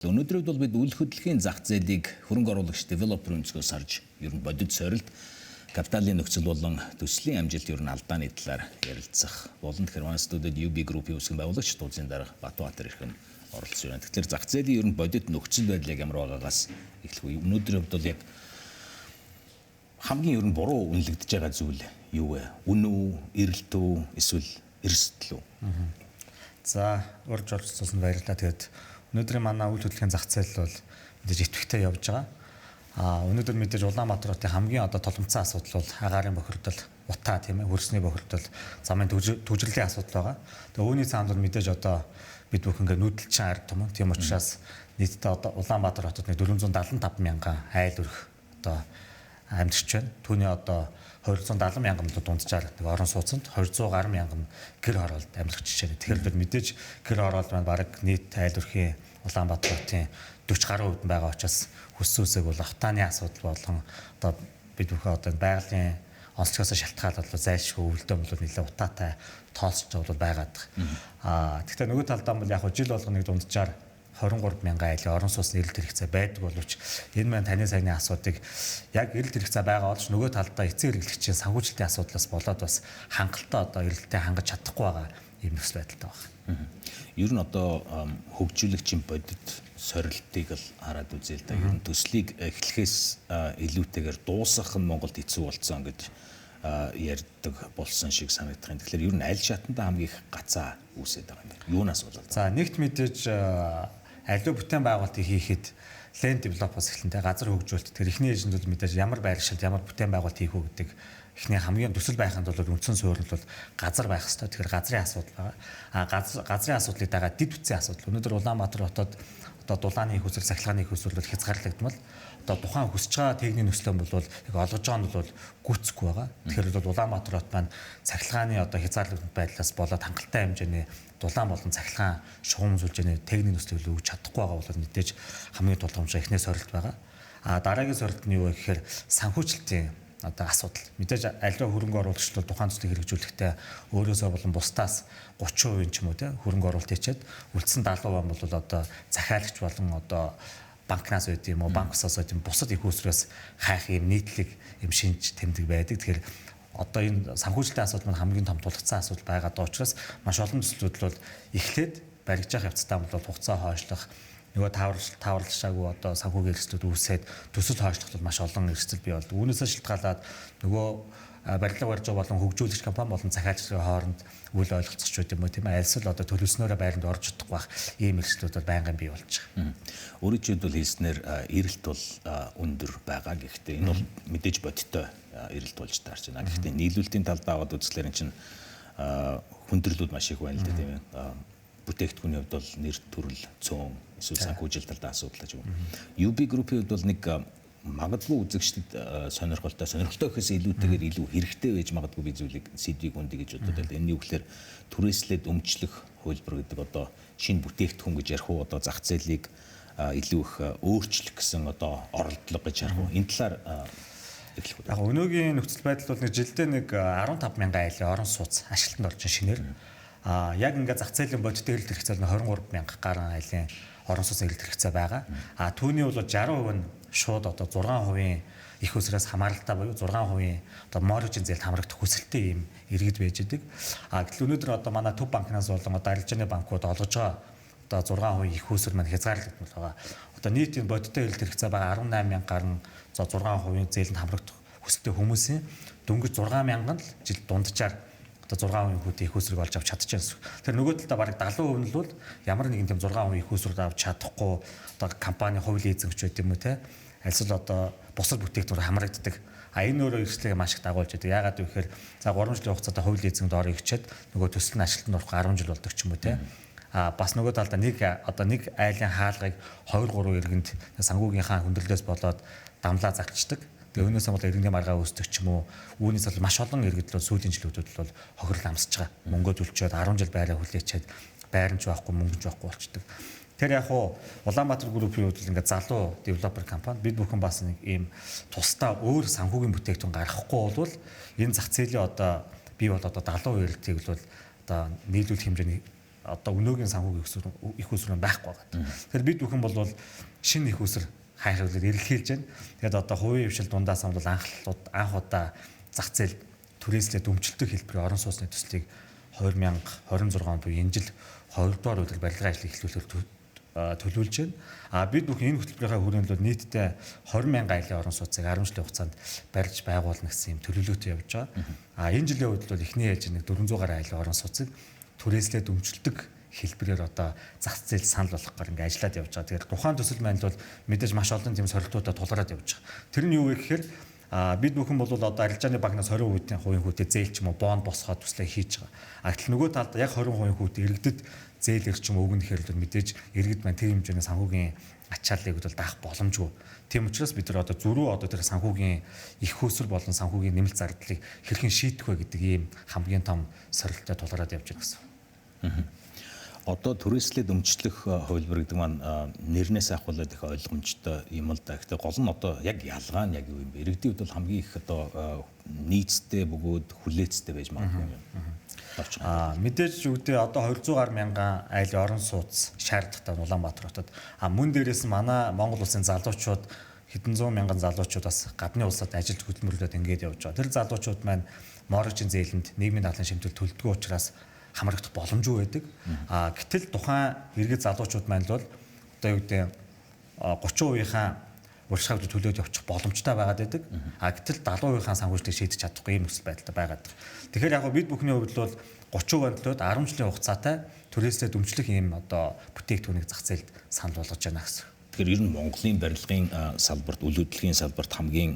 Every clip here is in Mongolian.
Өнөөдөр бол бид үйл хөдлөлийн зах зээлийг хөрөнгө оруулагч девелопер өнцгөөс харж ер нь бодит сорилт капиталын нөхцөл болон төслийн амжилт ер нь алдааны талаар ярилцах болон тэгэхээр манай студид UB Group-ийн үүсгэн байгуулагч Тузын дарга Батбаатар ирхэн оролцож байна. Тэгэхээр зах зээлийн ер нь бодит нөхцөл байдал яг ямар байгаагаас эхлэх үе. Өнөөдрийн хувьд бол яг хамгийн ер нь буруу үнэлэгдэж байгаа зүйл юу вэ? Үн үү, эрэлт үү, эсвэл эрсдэл үү? За, урьж оролцсон баярлалаа. Тэгээд өнөөдрийн манай үйл хөдлөлийн зах зээл бол мэдээж идэвхтэй явж байгаа. Өнөөдөр мэдээж Улаанбаатар хотын хамгийн толомцсон асуудал бол агаарын бохирдол, утаа тийм ээ, хөрсний бохирдол, замын түжрэлийн асуудал байгаа. Тэгээд үүний цаанд бол мэдээж бид бүхэн ингээ нүүдэлчин ард түмэн. Тийм учраас нийтдээ Улаанбаатар хотод 475 мянган айл өрх амьдарч байна. Түүний 270 мянган дунджаар орон сууцнд 200 гаруй мянган гэр хороолт амьдарч байна. Тэгэхээр бид мэдээж гэр хороолт маань бараг нийт айл өрхийн Улаанбаатар хотын 40 гаруй хувьд байгаа учраас хүссэн үсэг бол автааны асуудал болон бид бүхэн байгалийн онцлогоос шалтгаалаад зайлшгүй өвөлдөө бол нэлээд утаатай тоолсч бол байгаад. Гэхдээ нөгөө талдаа бол яг жил болгоныг дунджаар 23 мянган айлын орон сууцны эрэлт хэрэгцээ байдаг боловч энэ маань таны саяны асуудыг яг эрэлт хэрэгцээ байгаа олж нөгөө талдаа эцэг хэрэглэгчийн санхүүжилтийн асуудлаас болоод бас хангалттай эрэлтээ хангаж чадахгүй байгаа юм нөхцөл байдалтай байна. Ер нь хөгжүүлэгчийн бодит сорилтыг л хараад үзээ л да. Ер нь төслийг эхлэхээс илүүтэйгээр дуусгах нь Монголд хэцүү болцсон гэж ярьдаг болсон шиг санагдах юм. Тэгэхээр ер нь аль шатанда хамгийн их гацаа үүсээд байгаа юм. Юунаас болоод? За, нэгт мэдээж аливаа бүтээн байгуулалтыг хийхэд land developers гэхлэнтэй газар хөгжүүлэлт. Тэгэхээр эхний эжэнд бол мэдээж ямар байршилд ямар бүтээн байгуулалт хийх үү гэдэг эхний хамгийн төсөл байханд бол үндсэн суурь нь бол газар байх хэрэгтэй. Тэгэхээр газрын асуудал байгаа. Газрын асуудлыг дагаад дэд бүтцийн асуудал. Өнөөдөр Улаанбаатар хотод дулааны их усрал, сахилгааны их усрал хязгаарлагдмал. Тухайн хүсэж байгаа техникийн нөхцөл бол яг олгож байгаа нь бол гүцэхгүй байгаа. Тэгэхээр бол Улаанбаатар хот маань сахилгааны хязгаарлагдмал байдлаас болоод хангалттай хэмжээний дулаан болон сахилгаан шугам сүлжээний техникийн нөхцөлийг өгч чадахгүй байгаа бол мэдээж хамгийн тулгамжтай эхнээс сорилт байгаа. Дараагийн сорилт нь юу вэ гэхээр санхүүжилтийн асуудал. Мэдээж аливаа хөрөнгө оруулагч бол тухайн төслийг хэрэгжүүлэхдээ өөрөөсөө болон бусдаас 30% ч юм уу те хөрөнгө оруулалт хийчихэд үлдсэн 70% бол захиалагч болон банкнаас үүд юм уу, банксаас үүд юм бусад их усраас хайх юм нийтлэг юм шинж тэмдэг байдаг. Тэгэхээр энэ санхүүжилтийн асуудал маань хамгийн том тулгцсан асуудал байгаа даа учраас маш олон төслүүд бол эхлээд баригжих явцдаа бол хугацаа хойшлох нөгөө таварлшаагүй санхүүгийн эрсдлүүд үүсээд төсөл хойшлоход маш олон эрсдэл бий болдог. Үүнээс шалтгаалаад нөгөө барилга барьж байгаа болон хөгжүүлэгч компани болон захиалчдын хооронд үл ойлголцож байт юм уу тийм ээ. Альсвал төлөвснөөрөө байранд орж чадахгүй байх ийм эрсдлүүд бол байнгын бий болж байгаа. Өөрөөр хэлбэл хэлснээр эрэлт бол өндөр байгаа. Гэхдээ энэ бол мэдээж бодиттой эрэлт болж таарч байна. Гэхдээ нийлүүлэлтийн талд аваад үзэхлээр энэ чинь хүндрэлүүд маш их байна л да тийм ээ. Бүтээгдэхүүний хувьд бол нэр төрөл цөөн эсвэл санхүүжилт талдаа асуудал гэж байна. UB Group-ийн хувьд бол нэг магадгүй үзэгчдэд сонирхолтой гэхээс илүүтэйгээр илүү хэрэгтэй байж магадгүй би зүйлийг сэдвийг үндэ гэж бодод байна. Энэ юу гэхээр түрээслээд өмчлөх хөлбөр гэдэг шинэ бүтээгдэхүүн гэж ярих уу зах зээлийг илүү их өөрчлөх гэсэн оролдлого гэж ярих уу. Энэ талаар эхлэх үү. Яг өнөөгийн нөхцөл байдал бол жилдээ 15 мянган айлын орон сууц ашиглалтанд орж шинээр яг ингээд зах зээлийн бодит эрэлт хэрэгцээ 23 мянга гаруй айлын орон сууцны эрэлт хэрэгцээ байгаа. Түүний бол 60% нь шууд 6% их усраас хамааралтай буюу 6% морожийн зээлд хамрагдах хүсэлттэй юм иргэд байж идэг. Гэтэл өнөөдөр манай төв банкнаас болон арилжааны банкуд олгож байгаа 6% их усэр маань хязгаарлагдмал байгаа. Нийт энэ бодиттой эрэлт хэрэгцээ байгаа 18 мянга гаруй 6% зээлэнд хамрагдах хүсэлттэй хүмүүсийн дөнгөж 6 мянган л жил дунджаар 6% хүүтэй их усрыг олж авч чадчихсан. Тэгэхээр нөгөө талдаа бараг 70% нь бол ямар нэгэн тийм 6% их усрыг авч чадахгүй компани хуулийн эзэмш байт юм уу те. Альсвал бусад бүтээгдэхүүн хамрагддаг. Энэ өөрөө эрсдлийг маш их дагуулж байдаг. Яагаад вэ гэхээр 3 жилийн хугацаанд хуулийн эзэмд орё гэчихэд нөгөө төсөл нь ажилтнанд орох 10 жил болдог ч юм уу те. Бас нөгөө талдаа нэг айлын хаалгыг 2-3 иргэнд санхүүгийнхаа хүндрэлээс болоод дамлаа загчдаг. Тэгээ өнөөсөө бол иргэний маргаа үүсдэг ч юм уу. Үүнээс бол маш олон иргэд л сүүлийн жилүүдэд бол хохирол амсаж байгаа. Мөнгө төлчөөд 10 жил байраа хүлээчээд байрч байхгүй мөнгөж байхгүй болчдөг. Тэр яг Улаанбаатар группийн хувьд ингээд залуу девелопер компани бид бүхэн бас нэг ийм тусдаа өөр санхүүгийн бүтээгдэхүүн гаргахгүй бол энэ зах зээлийн бий бол 70% эрэлтийг бол нийлүүлэх хэмжээний одоо өнөөгийн санхүүгийн их усрын байхгүй байгаа. Тэгэхээр бид бүхэн бол шинэ их уср хайхыг эрэлхийлж байна. Тэгээд одоо хувийн хвшил дундаас бол анх удаа зах зээл түрээслээд өмчлөлтөг хэлбэрийн орон сууцны төслийг 2026 он буюу энэ жил 2 дугаар өдөр барилгын ажлыг эхлүүлэхээр төлөвлөж байна. Бид бүхэн энэ хөтөлбөрийнхаа хүрээлэлд нийтдээ 20,000 айлын орон сууцыг 10 жилийн хугацаанд барьж байгуулна гэсэн юм төлөвлөгөөтэй явж байгаа. Энэ жилийн үед бол эхний ээлж нэг 400 гаруй айлын орон сууцыг түрээслээд өмчлөлтөг хэлбэрээр одоо зах зээл санал болгохоор ингээ ажиллаад явж байгаа. Тэгэхээр тухайн төсөл маань бол мэдээж маш олон тийм сорилтуудад тулгараад явж байгаа. Тэр нь юу вэ гэхээр бид бүхэн бол одоо арилжааны банкнаас 20% хүүтэй зээл ч юм уу бонд босгоод төслөө хийж байгаа. Гэтэл нөгөө талд яг 20% хүүтэй иргэдэд зээл ирчим өгнө гэхээр л мэдээж иргэд маань тэр хэмжээний санхүүгийн ачааллыг бол даах боломжгүй. Тийм учраас бид нар одоо зөрүү одоо тэр санхүүгийн их хөөсөр болон санхүүгийн нэмэлт зардлыг хэрхэн шийдэх вэ гэдэг ийм хамгийн том сорилттой тулгараад явж байгаа гэсэн. Одоо түрээслээд өмчлөх хувилбар гэдэг маань нэрнээс ахуулаад их ойлгомжтой юм л да. Гэхдээ гол нь одоо яг ялгаа нь яг юу юм бэ? Иргэдийн хувьд бол хамгийн их одоо нийцтэй бөгөөд хүлээцтэй байж магадгүй юм. Мэдээж үгдээ одоо 200 гаруй мянган айлын орон сууц шаардлагатай Улаанбаатар хотод. Мөн дээрээс нь манай Монгол улсын залуучууд хэдэн зуун мянган залуучуудаас гадны улсад ажилд хөдөлмөрлөд ингээд явж байгаа. Тэр залуучууд маань морожийн зээлэнд нийгмийн дадлын шимтгэл төлдөг учраас хамрагдах боломжгүй байдаг. Гэтэл тухайн иргэд залуучууд маань бол одоо юу гэдэг 30%-ийнхаа урьдчилан төлөөд явчих боломжтой байгаад байдаг. Гэтэл 70%-ийнхаа санхүүжилтийг шийдэж чадахгүй юм нөхцөл байдалтай байгаад байна. Тэгэхээр яг бид бүхний хувьд бол 30% төлөөд 10 жилийн хугацаатай түрээслээд өмчлөх юм одоо бүтээгдэхүүнийг зах зээлд санал болгож байна гэсэн. Тэгэхээр ер нь Монголын барилгын салбарт, үйл хөдлөлийн салбарт хамгийн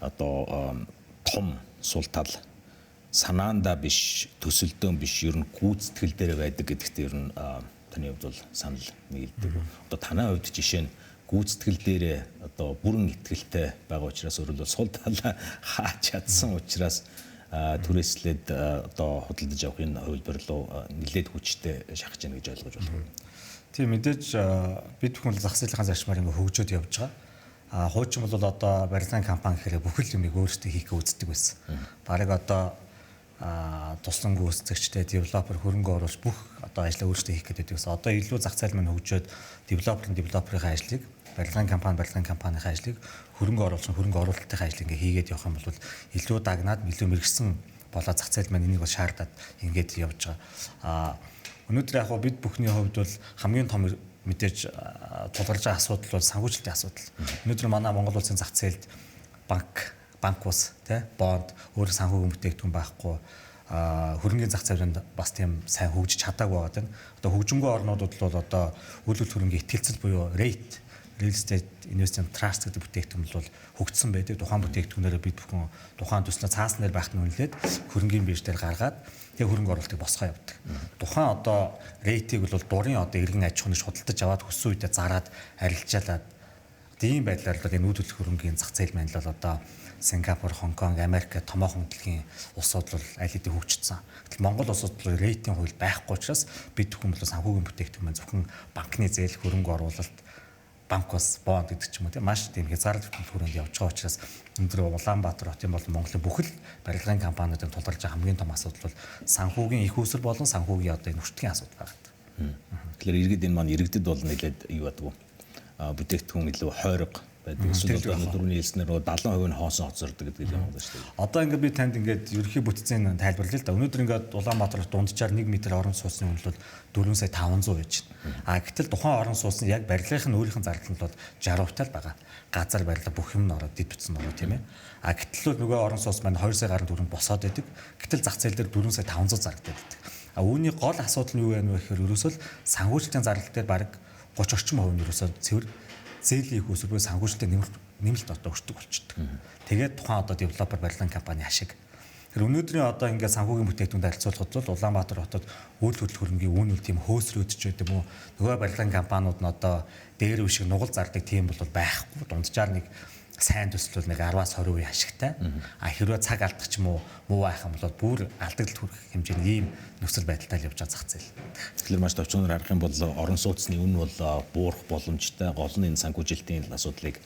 одоо том сул тал санаандаа биш, төсөлдөөн биш, ер нь гүйцэтгэл дээр байдаг гэдэгт ер нь таны хувьд бол санал нийлдэг. Одоо танай хувьд жишээ нь гүйцэтгэл дээрээ одоо бүрэн итгэлтэй байгаа учраас өөрөлдөө сул талаа хаач чадсан учраас түрээслээд одоо худалдаж авах энэ хувилбар руу нэлээд хүчтэй шахаж яана гэж ойлгож байна. Тийм мэдээж бид бүхэн зах зээлийн зарчмаар ингээ хөгжөөд явж байгаа. Хуучин бол одоо барилгын компани гэхээр бүхэл юмыг өөрсдөө хийх үздэг байсан. Бараг одоо туслан гүйцэтгэгчтэй девелопер хөрөнгө оруулж бүх одоо ажлаа өөрсдөө хийх гэдэг байсан. Одоо илүү зах зээл маань хөгжөөд девелоперийн ажлыг барилгын компанийн ажлыг хөрөнгө оруулалтын ажлыг ингээ хийгээд явах юм бол илүү дагнаад илүү мэрэгсэн болоо зах зээл маань энийг бол шаардаад ингээд явж байгаа. Өнөөдөр яг бид бүхний хувьд бол хамгийн том мэдээж тулгарч байгаа асуудал бол санхүүжилтийн асуудал. Өнөөдөр манай Монгол улсын зах зээлд банк ус бонд өөр санхүүгийн бүтээгдэхүүн байхгүй хөрөнгөний зах зээлд бас тийм сайн хөгжиж чадаагүй байгаа тийм. Одоо хөгжингүй орнуудад бол одоо үйл хөрөнгөний ихтгэлцэл буюу rate real estate investment trust гэдэг бүтээгдэхүүн бол хөгжсөн байдаг. Тухайн бүтээгдэхүүнээрээ бид бүхэн тухайн төснөө цаасан дээр байхад нь үнэлээд хөрөнгөний бирж дээр гаргаад тэг хөрөнгө оруулалтыг босгоо явдаг. Тухайн одоо рейтийг бол дурын одоо иргэн аж ахуйн худалдаж аваад хүссэн үедээ зараад арилжаалаад ийм байдлаар бол энэ үүдэлх хөрөнгөний зах зээл маань л одоо Сингапур, Хонконг, Америк томоохон дэлхийн улсууд бол аль хэдийн хөгжсөн. Гэтэл Монгол улсууд бол рейтинг хууль байхгүй учраас бид бүхэн бол санхүүгийн бүтээгдэхүүн маань зөвхөн банкны зээл, хөрөнгө оруулалт, банк ус, бонд гэдэг ч юм уу тийм маш тийм хязгаарлалт хүрээнд явж байгаа учраас өнөөдөр Улаанбаатар хотын болон Монголын бүхэл барилгын компаниудын тулгарч байгаа хамгийн том асуудал бол санхүүгийн их уср болон санхүүгийн одоо энэ өртгийн асуудал байна. Тэгэхээр иргэд энэ маань иргэдэд бол нэлээд юу байдаг вэ? Бүтээгдэхүүн илүү хойрог байдаг. Эсвэл дөрөвний хэлснээр 70% нь хоосон хоцордог гэдэг юм байна шүү дээ. Одоо ингээд би танд ингээд ерөнхий бүтцийн тайлбарлая л да. Өнөөдөр ингээд Улаанбаатар дунджаар 1 м орон сууцны үнэл бол 4,500,000 байж байна. Гэтэл тухайн орон сууцны яг барилгын өөрийнх нь зардал нь бол 60% л байгаа. Газар барилга бүх юм нь ороод дид бүтсэн ороо тийм ээ. Гэтэл нөгөө орон сууц маань 2 сая гаруй төгрөг босоод байдаг. Гэтэл зах зээл дээр 4,500,000 зарагдаад байдаг. Үүний гол асуудал нь юу вэ гэхээр ерөөсөө санхүүжилтийн зардал дээр бараг 30 орчим хувь нь ерөөсөө цэвэр зээлийн их усргүй санхүүжилтийн нэмэлт одоо өртөг болчихдог. Тэгээд тухайн одоо девелопер барилгын компани ашиг. Тэр өнөөдрийн одоо ингээд санхүүгийн бүтээгдэхүүнд харьцуулахад бол Улаанбаатар хотод үйл хөдлөх хөрөнгийн үн үл тийм хөөсрөөдөж байдаг юм уу? Нөгөө барилгын компаниуд нь одоо дээр үе шиг нугал зардаг тийм бол байхгүй. Дунджаар нэг сайн төсөл бол нэг 10-аас 20% ашигтай. Хэрвээ цаг алдах ч юм уу муу байх юм бол бүр алдагдлалт хүрэх хэмжээний ийм нөхцөл байдалтай явж байгаа зах зээл. Тэгэхээр маш товчоноор харах юм бол орон сууцны үн бол буурах боломжтой. Гол нь энэ санхүүжилтийн асуудлыг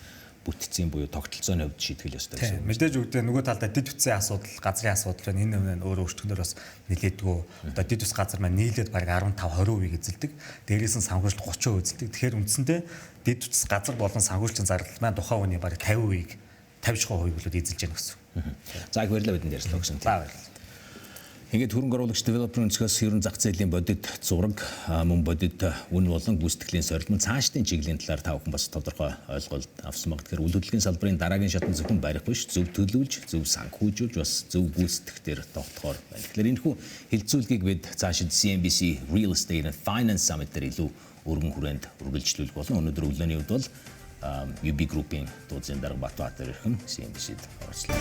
бүтцийн буюу тогтолцооны хувьд шийтгэл ёстой гэсэн. Мэдээж үгдээ нөгөө талдаа дид үтсийн асуудал, газрын асуудал байна. Энэ өөрөө өөрчлөлтөөр бас нэлээдгүй. Одоо дид үс газар маань нийлээд бараг 15-20% эзэлдэг. Дээрээс нь санхүүжилт 30% эзэлдэг. Тэгэхээр үндсэндээ дид үс газар болон санхүүжилтийн зардал маань тухайн үеийн бараг 50% 50% болоод эзэлж яах гэсэн. За их баярлалаа бидэнд ярьсан гэсэн. За баярлалаа. Ингээд хөрөнгө оруулагч девелопер өнцгөөс ерөн зах зээлийн бодит зураг мөн бодит үн болон гүйцэтгэлийн сорилмон цаашдын чиглэлийн талаар та бүхэн бас тодорхой ойлголт авсан баг. Тэгэхээр үйл хөдлөлийн салбарын дараагийн шатнд зөвхөн барих биш, зөв төлөвлөж, зөв санхүүжүүлж, бас зөв гүйцэтгэх дээр тогтохоор байна. Тэгэхээр энэхүү хилцүүлгийг бид цаашид CNBC Real Estate and Finance Summit дээр илүү өргөн хүрээнд үргэлжлүүлэх болно. Өнөөдөр өглөөний үед бол UB Group-ийн дуудлын дарга Батбаатар ирхэн CNBC-д оролцлоо.